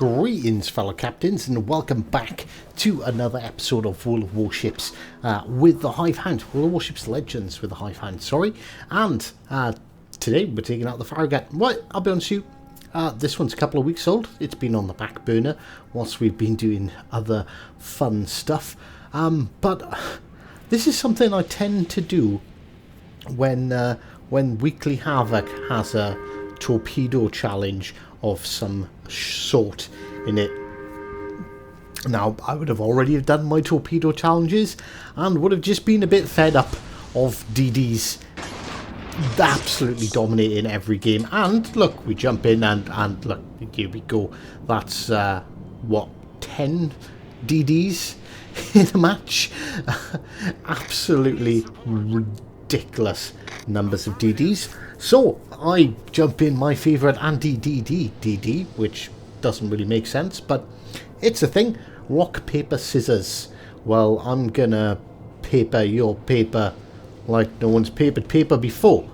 Greetings, fellow captains, and welcome back to another episode of World of Warships with the Hive Hound. World of Warships Legends with the Hive Hound, sorry. And today we're taking out the Farragut. Right, I'll be honest with you, this one's a couple of weeks old. It's been on the back burner whilst we've been doing other fun stuff. But this is something I tend to do when Weekly Havoc has a torpedo challenge of some sort in it. Now, I would have already done my torpedo challenges and would have just been a bit fed up of DDs absolutely dominating every game. And look, we jump in and look, here we go. That's what, 10 DDs in a match? Absolutely ridiculous numbers of DDs. So I jump in my favourite anti-DD, which doesn't really make sense, but it's a thing. Rock, paper, scissors. Well, I'm gonna paper your paper like no one's papered paper before.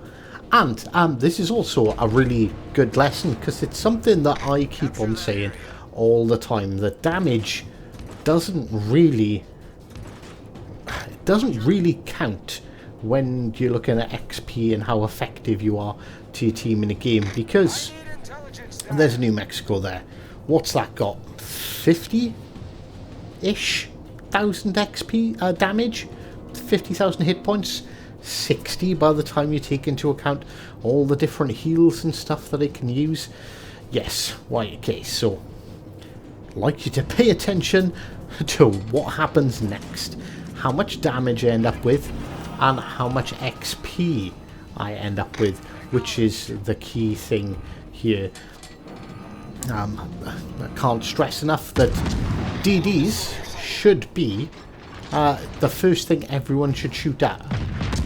And this is also a really good lesson, because it's something that I keep on saying all the time, that damage doesn't really count when you're looking at XP and how effective you are to your team in a game, because there's a New Mexico there. What's that got? 50-ish thousand XP damage? 50,000 hit points? 60 by the time you take into account all the different heals and stuff that it can use. Yes, right, okay, so I'd like you to pay attention to what happens next, how much damage I end up with, and how much XP I end up with, which is the key thing here. I can't stress enough that DDs should be the first thing everyone should shoot at.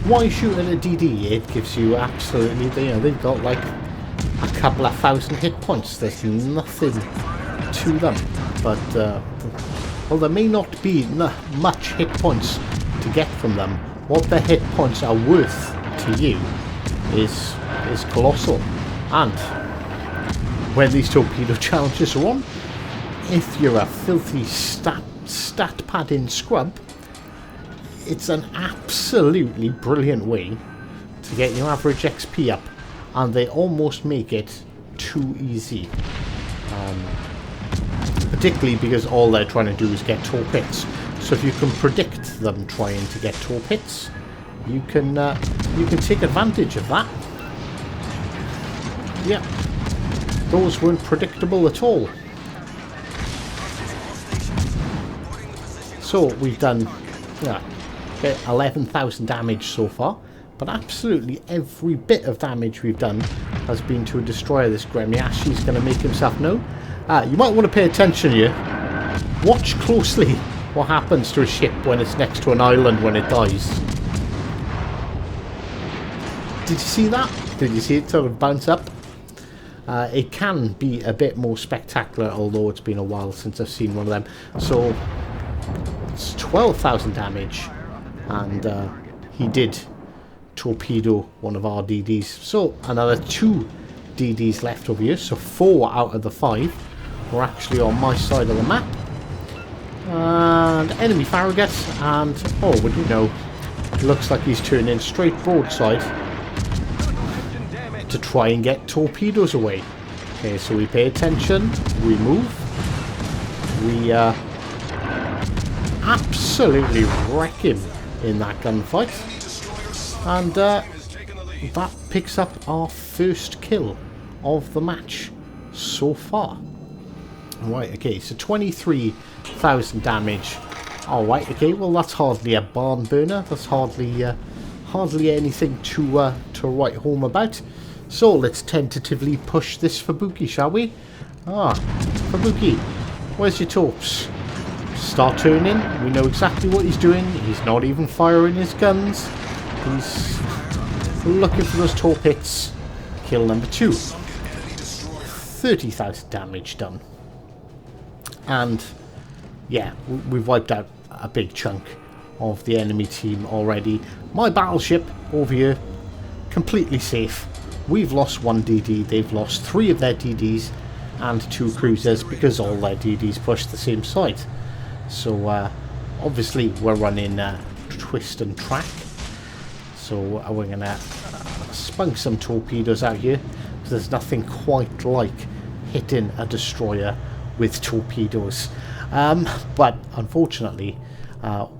Why shoot at a DD? It gives you absolutely, they've got like a couple of thousand hit points. There's nothing to them, but well, there may not be much hit points to get from them. What the hit points are worth to you is colossal. And when these torpedo challenges are on, if you're a filthy stat padding scrub, it's an absolutely brilliant way to get your average XP up, and they almost make it too easy. Particularly because all they're trying to do is get torpedoes. So if you can predict them trying to get torpedoes, you can take advantage of that. Yeah, those weren't predictable at all. So we've done 11,000 damage so far, but absolutely every bit of damage we've done has been to destroy this Gremlin. He's going to make himself known. You might want to pay attention here. Watch closely what happens to a ship when it's next to an island when it dies. Did you see that? Did you see it sort of bounce up? It can be a bit more spectacular, although it's been a while since I've seen one of them. So it's 12,000 damage, and he did torpedo one of our DDs. So another 2 DDs left over here, so 4 out of the 5 were actually on my side of the map. And enemy Farragut, and oh, would you know, it looks like he's turning straight broadside to try and get torpedoes away. Okay, so we pay attention, we move, we absolutely wreck him in that gunfight, and that picks up our first kill of the match so far. Right, okay, so 23,000 damage. Alright, okay, well that's hardly a barn burner. That's hardly anything to write home about. So let's tentatively push this Fubuki, shall we? Fubuki, where's your torps? Start turning. We know exactly what he's doing. He's not even firing his guns. He's looking for those torpedoes. Kill number 2. 30,000 damage done. And yeah, we've wiped out a big chunk of the enemy team already. My battleship over here, completely safe. We've lost 1 DD, they've lost 3 of their DDs. and 2 cruisers because all their DDs push the same side. So obviously we're running twist and track. So we're going to spunk some torpedoes out here, because there's nothing quite like hitting a destroyer with torpedoes. But unfortunately,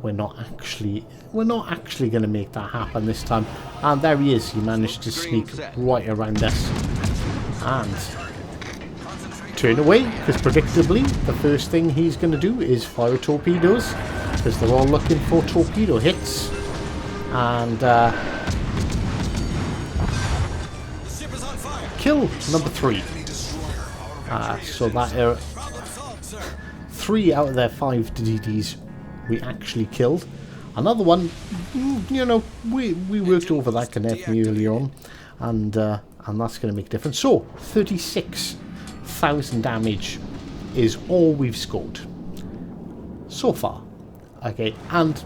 we're not actually going to make that happen this time. And there he is. He managed to sneak right around us and turn away, because predictably the first thing he's going to do is fire torpedoes, because they're all looking for torpedo hits. And kill number 3. So that 3 out of their 5 DDs we actually killed. Another one, you know, we worked over that carefully earlier on, and that's going to make a difference. So 36,000 damage is all we've scored so far. Okay, and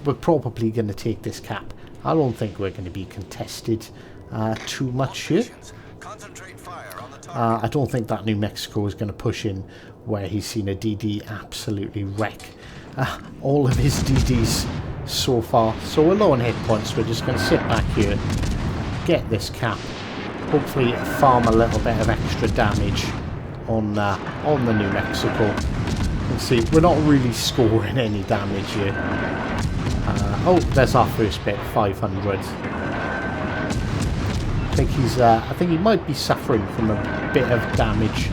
we're probably going to take this cap. I don't think we're going to be contested too much here. I don't think that New Mexico is going to push in where he's seen a DD absolutely wreck all of his DDs so far. So we're low on hit points. We're just going to sit back here, get this cap, hopefully farm a little bit of extra damage on the New Mexico. And see, we're not really scoring any damage here. Oh, there's our first bit, 500. I think he might be suffering from a bit of damage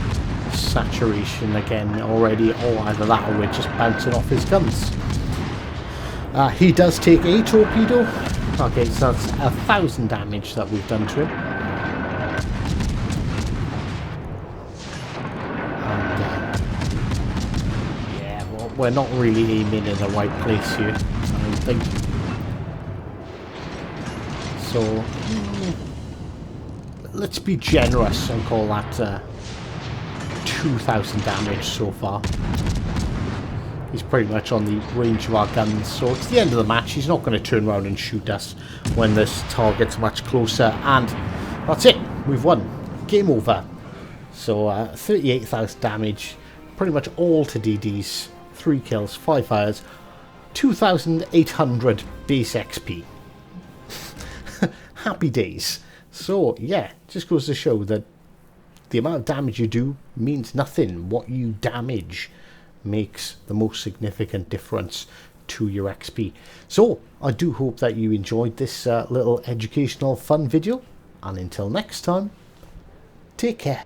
saturation again already, or either that or we're just bouncing off his guns. He does take a torpedo. Okay, so that's 1,000 damage that we've done to him. And yeah, well, we're not really aiming in the right place here, I don't think. So let's be generous and call that 2,000 damage so far. He's pretty much on the range of our guns, so it's the end of the match. He's not going to turn around and shoot us when this target's much closer, and that's it. We've won. Game over. So 38,000 damage, pretty much all to DDs, 3 kills, 5 fires, 2,800 base XP. Happy days. So yeah, just goes to show that the amount of damage you do means nothing. What you damage makes the most significant difference to your XP. So I do hope that you enjoyed this little educational fun video, and until next time, take care.